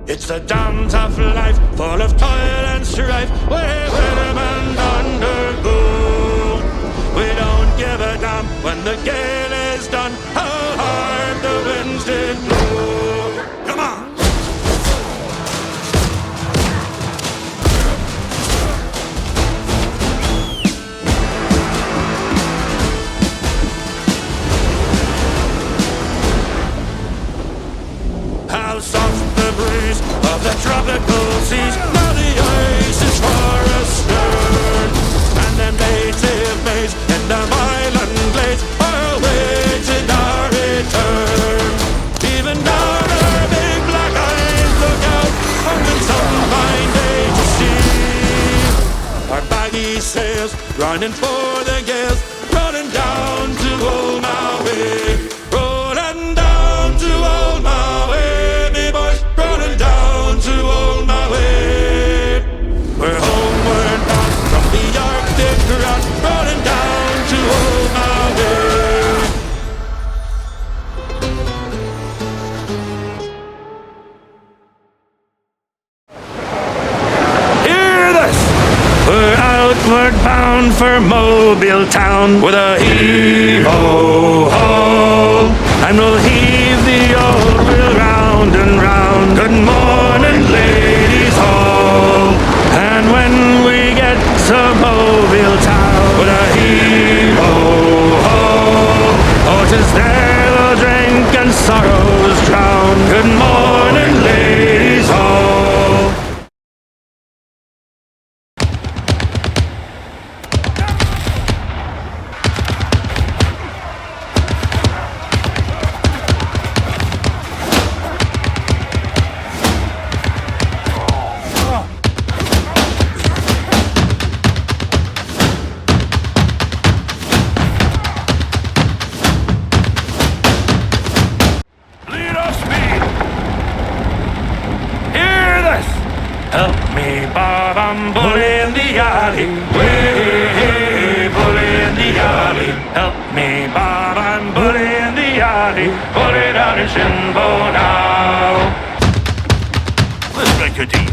It's a damn tough life, full of toil and strife, where women undergo. We don't give a damn when the gale is done, how hard the winds did blow. Come on! How soft the breeze of the tropical seas. Now the ice is far astern, and them native maids in them island glades are awaiting our return. Even now our big black eyes look out, hoping some fine day to see our baggy sails running for the gales, rolling down to old Maui, rolling down to old Maui, me boys, rolling down to old Maui. We're homeward bound from the Arctic ground, rolling down to old Maui. Hear this! We're outward bound for Mobile town with a heave-ho-ho, and we'll heave the old wheel round and round. Good morning, ladies all. And when we get to Mobile town with a heave-ho-ho, oh, 'tis there we'll drink and sorrows drown. Good morning, ladies all. Help me, Bob, I'm bully in the alley. Way, bully in the alley. Help me, Bob, I'm bully in the alley. Bully down in Shinbo now. Let's make a deal.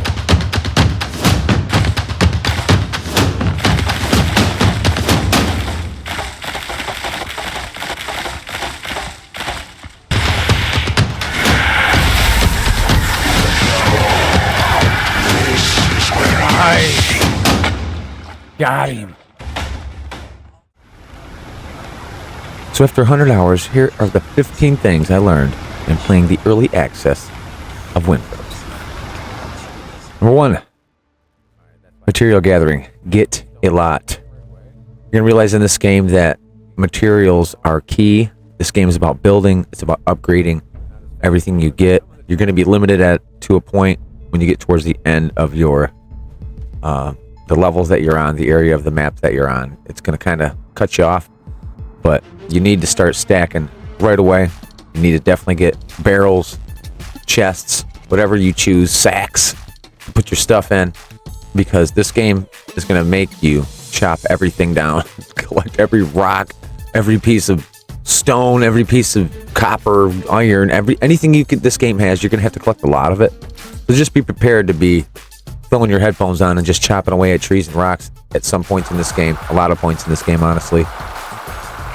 Got him. So after 100 hours, here are the 15 things I learned in playing the early access of Windrose. Number 1, material gathering. Get a lot. You're going to realize in this game that materials are key. This game is about building. It's about upgrading everything you get. You're going to be limited to a point when you get towards the end of your the levels that you're on, the area of the map that you're on. It's going to kind of cut you off, but you need to start stacking right away. You need to definitely get barrels, chests, whatever you choose, sacks to put your stuff in, because this game is going to make you chop everything down, collect every rock, every piece of stone, every piece of copper, iron, anything this game has. You're going to have to collect a lot of it. So just be prepared to be throwing your headphones on and just chopping away at trees and rocks at some points in this game. A lot of points in this game, honestly.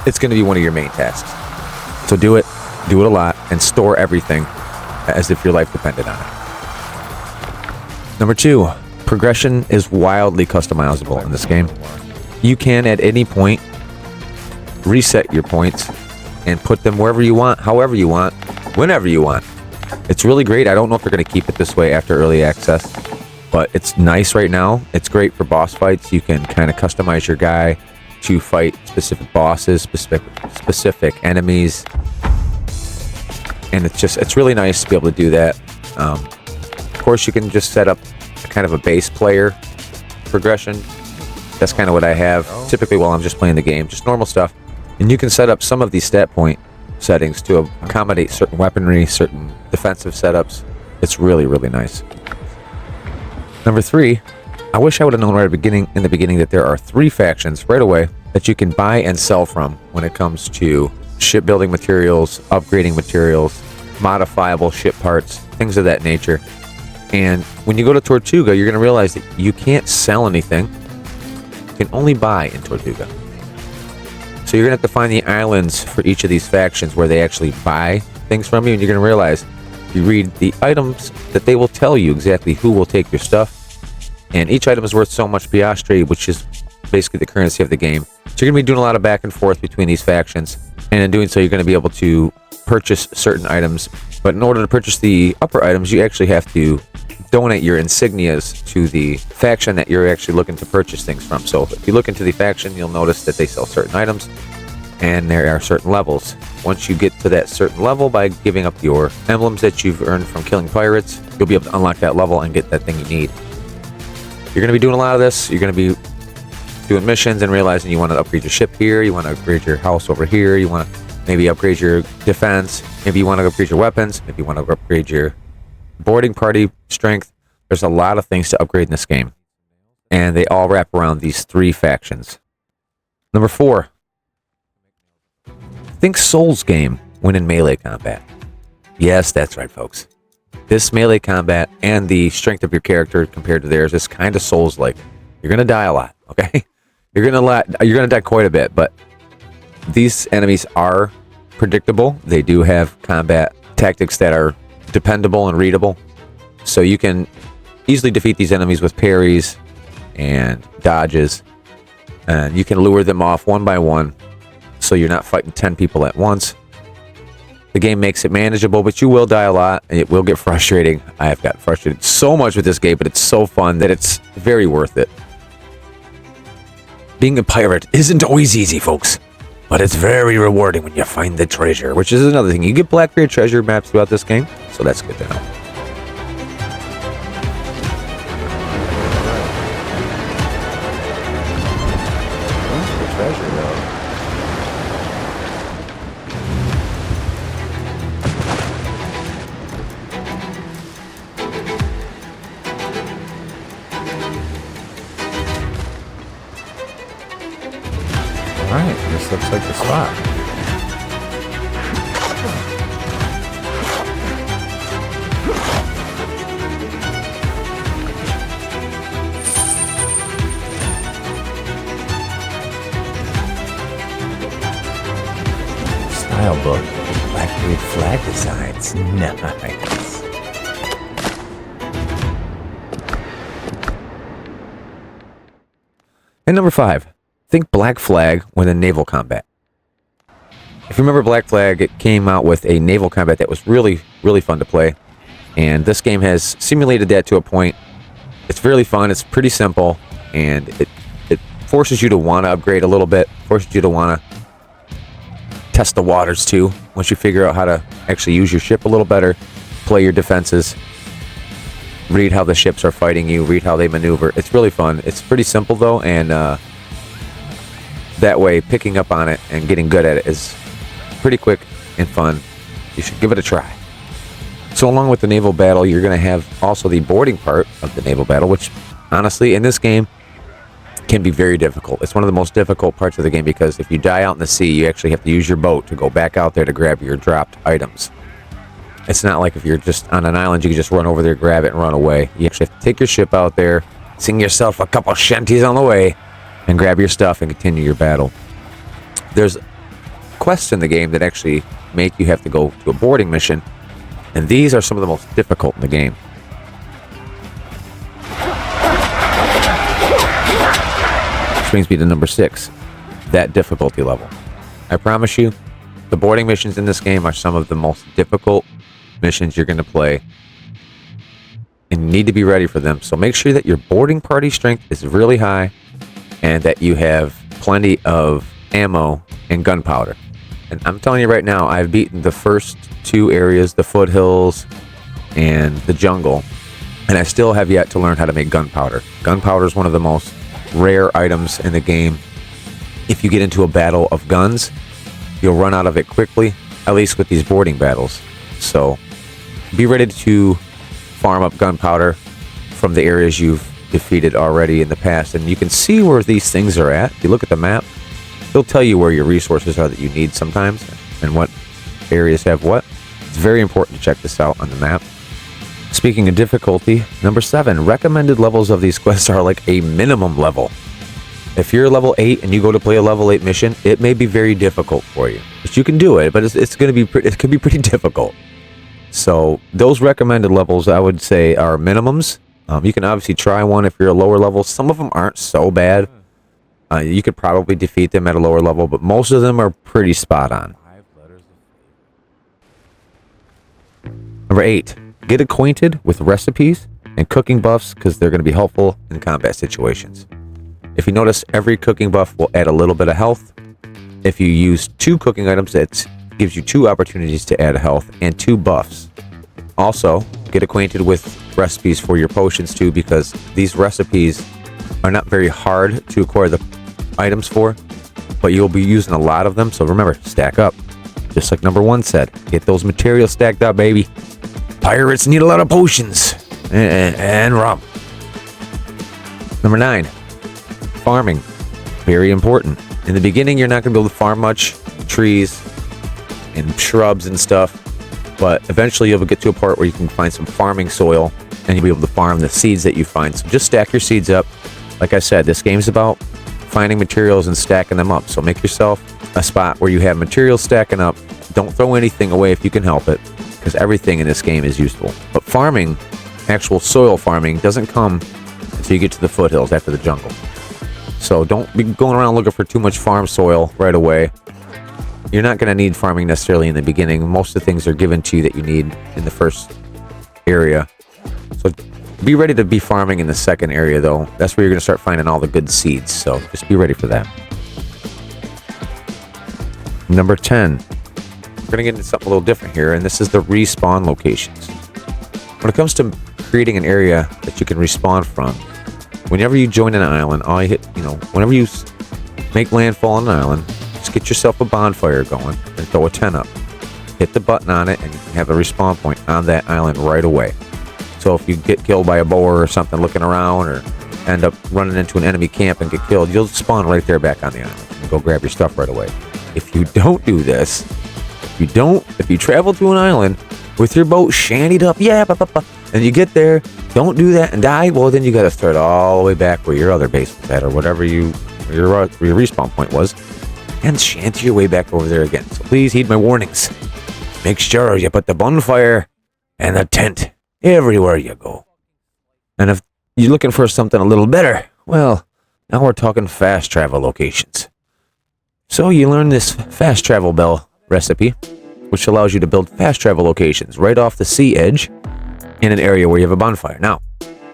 It's going to be one of your main tasks. So do it a lot, and store everything as if your life depended on it. Number 2, progression is wildly customizable in this game. You can at any point reset your points and put them wherever you want, however you want, whenever you want. It's really great. I don't know if they're going to keep it this way after early access, but it's nice right now. It's great for boss fights. You can kind of customize your guy to fight specific bosses, specific enemies, and it's really nice to be able to do that. Of course, you can just set up kind of a base player progression. That's kind of what I have typically while I'm just playing the game, just normal stuff. And you can set up some of these stat point settings to accommodate certain weaponry, certain defensive setups. It's really, really nice. Number 3, I wish I would have known right in the beginning that there are 3 factions right away that you can buy and sell from when it comes to shipbuilding materials, upgrading materials, modifiable ship parts, things of that nature. And when you go to Tortuga, you're going to realize that you can't sell anything. You can only buy in Tortuga. So you're going to have to find the islands for each of these factions where they actually buy things from you. And you're going to realize, if you read the items, that they will tell you exactly who will take your stuff. And each item is worth so much piastre, which is basically the currency of the game. So you're going to be doing a lot of back and forth between these factions. And in doing so, you're going to be able to purchase certain items. But in order to purchase the upper items, you actually have to donate your insignias to the faction that you're actually looking to purchase things from. So if you look into the faction, you'll notice that they sell certain items, and there are certain levels. Once you get to that certain level by giving up your emblems that you've earned from killing pirates, you'll be able to unlock that level and get that thing you need. You're going to be doing a lot of this. You're going to be doing missions and realizing you want to upgrade your ship here, you want to upgrade your house over here, you want to maybe upgrade your defense, maybe you want to upgrade your weapons, maybe you want to upgrade your boarding party strength. There's a lot of things to upgrade in this game, and they all wrap around these 3 factions. Number 4, think Souls game when in melee combat. Yes, that's right, folks. This melee combat and the strength of your character compared to theirs is kind of Souls-like. You're gonna die a lot, okay? You're gonna die quite a bit, but these enemies are predictable. They do have combat tactics that are dependable and readable, so you can easily defeat these enemies with parries and dodges, and you can lure them off one by one, so you're not fighting 10 people at once. The game makes it manageable, but you will die a lot, and it will get frustrating. I have gotten frustrated so much with this game, but it's so fun that it's very worth it. Being a pirate isn't always easy, folks, but it's very rewarding when you find the treasure, which is another thing. You get Blackbeard treasure maps throughout this game, so that's good to know. Treasure, though. Alright, this looks like the spot. Style book. Blackbeard flag designs. Nice. And number 5, think Black Flag when in naval combat. If you remember Black Flag, it came out with a naval combat that was really, really fun to play. And this game has simulated that to a point. It's really fun, it's pretty simple, and it forces you to want to upgrade a little bit, forces you to want to test the waters too. Once you figure out how to actually use your ship a little better, play your defenses, read how the ships are fighting you, read how they maneuver. It's really fun. It's pretty simple though, and that way picking up on it and getting good at it is pretty quick and fun. You should give it a try. So along with the naval battle, you're going to have also the boarding part of the naval battle, which honestly in this game can be very difficult. It's one of the most difficult parts of the game because if you die out in the sea, you actually have to use your boat to go back out there to grab your dropped items. It's not like if you're just on an island, you can just run over there, grab it, and run away. You actually have to take your ship out there, sing yourself a couple shanties on the way, and grab your stuff and continue your battle. There's quests in the game that actually make you have to go to a boarding mission, and these are some of the most difficult in the game. Which brings me to number 6, that difficulty level. I promise you, the boarding missions in this game are some of the most difficult missions you're going to play, and you need to be ready for them. So make sure that your boarding party strength is really high and that you have plenty of ammo and gunpowder. And I'm telling you right now, I've beaten the first 2 areas, the foothills and the jungle, and I still have yet to learn how to make gunpowder. Gunpowder is one of the most rare items in the game. If you get into a battle of guns, you'll run out of it quickly, at least with these boarding battles. So be ready to farm up gunpowder from the areas you've defeated already in the past, and you can see where these things are at. If you look at the map, it'll tell you where your resources are that you need sometimes and what areas have what. It's very important to check this out on the map. Speaking of difficulty, number 7, recommended levels of these quests are like a minimum level. If you're level 8 and you go to play a level 8 mission, it may be very difficult for you. But you can do it, but it could be pretty difficult. So those recommended levels, I would say, are minimums. You can obviously try one if you're a lower level. Some of them aren't so bad. You could probably defeat them at a lower level, but most of them are pretty spot on. Number 8, get acquainted with recipes and cooking buffs because they're going to be helpful in combat situations. If you notice, every cooking buff will add a little bit of health. If you use 2 cooking items, it gives you 2 opportunities to add health and 2 buffs. Also, get acquainted with recipes for your potions too, because these recipes are not very hard to acquire the items for, but you'll be using a lot of them. So remember, stack up. Just like number 1 said, get those materials stacked up, baby. Pirates need a lot of potions and rum. Number 9, farming. Very important. In the beginning, you're not going to be able to farm much trees and shrubs and stuff, but eventually you'll get to a part where you can find some farming soil and you'll be able to farm the seeds that you find. So just stack your seeds up. Like I said, this game's about finding materials and stacking them up. So make yourself a spot where you have materials stacking up. Don't throw anything away if you can help it, because everything in this game is useful. But farming, actual soil farming, doesn't come until you get to the foothills after the jungle. So don't be going around looking for too much farm soil right away. You're not going to need farming necessarily in the beginning. Most of the things are given to you that you need in the first area. So be ready to be farming in the second area, though. That's where you're going to start finding all the good seeds. So just be ready for that. Number 10. We're going to get into something a little different here, and this is the respawn locations. When it comes to creating an area that you can respawn from, whenever you join an island, whenever you make landfall on an island, just get yourself a bonfire going and throw a tent up. Hit the button on it and you can have a respawn point on that island right away. So if you get killed by a boar or something looking around, or end up running into an enemy camp and get killed, you'll spawn right there back on the island and go grab your stuff right away. If you don't do this, if you travel to an island with your boat shantied up, and you get there, don't do that and die, well, then you got to start all the way back where your other base was at, or whatever your respawn point was, and shanty your way back over there again. So please heed my warnings. Make sure you put the bonfire and the tent everywhere you go. And if you're looking for something a little better, well, now we're talking fast travel locations. So you learn this fast travel bell recipe, which allows you to build fast travel locations right off the sea edge in an area where you have a bonfire. Now,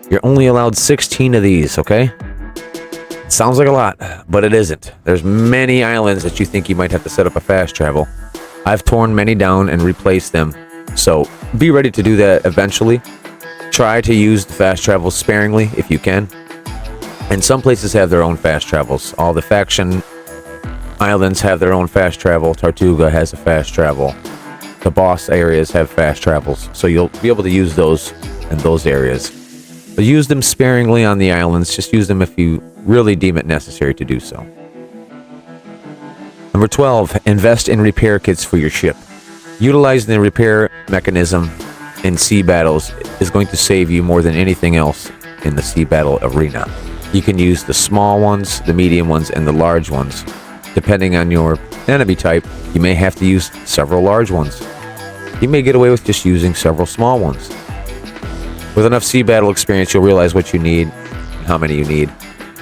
you're only allowed 16 of these, okay? It sounds like a lot, but it isn't. There's many islands that you think you might have to set up a fast travel. I've torn many down and replaced them, so be ready to do that eventually. Try to use the fast travels sparingly if you can. And some places have their own fast travels. All the faction islands have their own fast travel. Tortuga has a fast travel. The boss areas have fast travels, so you'll be able to use those in those areas. But use them sparingly on the islands. Just use them if you really deem it necessary to do so. Number 12, invest in repair kits for your ship. Utilizing the repair mechanism in sea battles is going to save you more than anything else in the sea battle arena. You can use the small ones, the medium ones, and the large ones. Depending on your enemy type, you may have to use several large ones. You may get away with just using several small ones. With enough sea battle experience, you'll realize what you need and how many you need.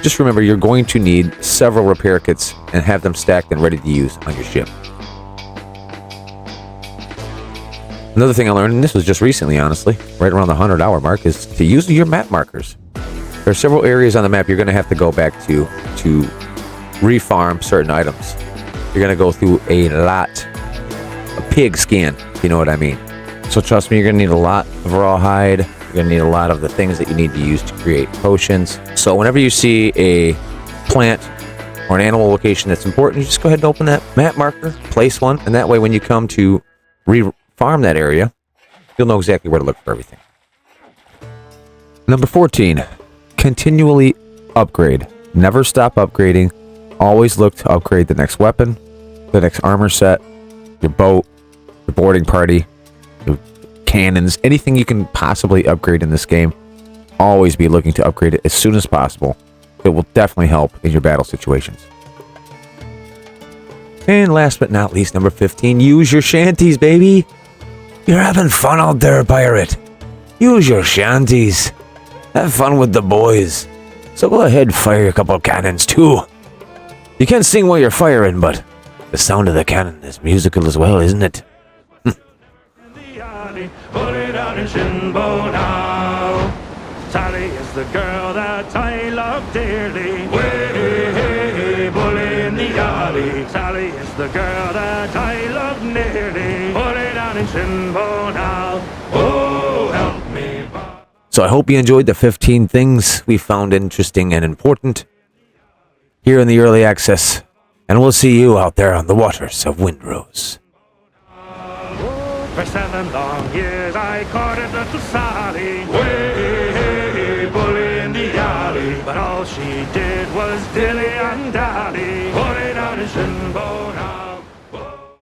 Just remember, you're going to need several repair kits and have them stacked and ready to use on your ship. Another thing I learned, and this was just recently, honestly, right around the 100-hour mark, is to use your map markers. There are several areas on the map you're going to have to go back to refarm certain items. You're going to go through a lot of pig skin, if you know what I mean. So trust me, you're going to need a lot of rawhide. You're going to need a lot of the things that you need to use to create potions. So whenever you see a plant or an animal location that's important, you just go ahead and open that map marker, place one, and that way when you come to farm that area, you'll know exactly where to look for everything. Number 14, continually upgrade. Never stop upgrading. Always look to upgrade the next weapon, the next armor set, your boat, your boarding party, your cannons, anything you can possibly upgrade in this game. Always be looking to upgrade it as soon as possible. It will definitely help in your battle situations. And last but not least, number 15, use your shanties, baby. You're having fun out there, pirate. Use your shanties. Have fun with the boys. So go ahead, fire a couple cannons too. You can sing while you're firing, but the sound of the cannon is musical as well, isn't it? Put it out in Shinbo now. Sally is the girl that I love dearly. Way, bully in the alley. Sally is the girl that I love nearly. Put it out in Shinbo now. Oh, help me. So I hope you enjoyed the 15 things we found interesting and important here in the early access. And we'll see you out there on the waters of Windrose. For 7 long years I courted little Sally. Way, bully in the alley. But all she did was dilly and dally. Put it out in Shinbo now.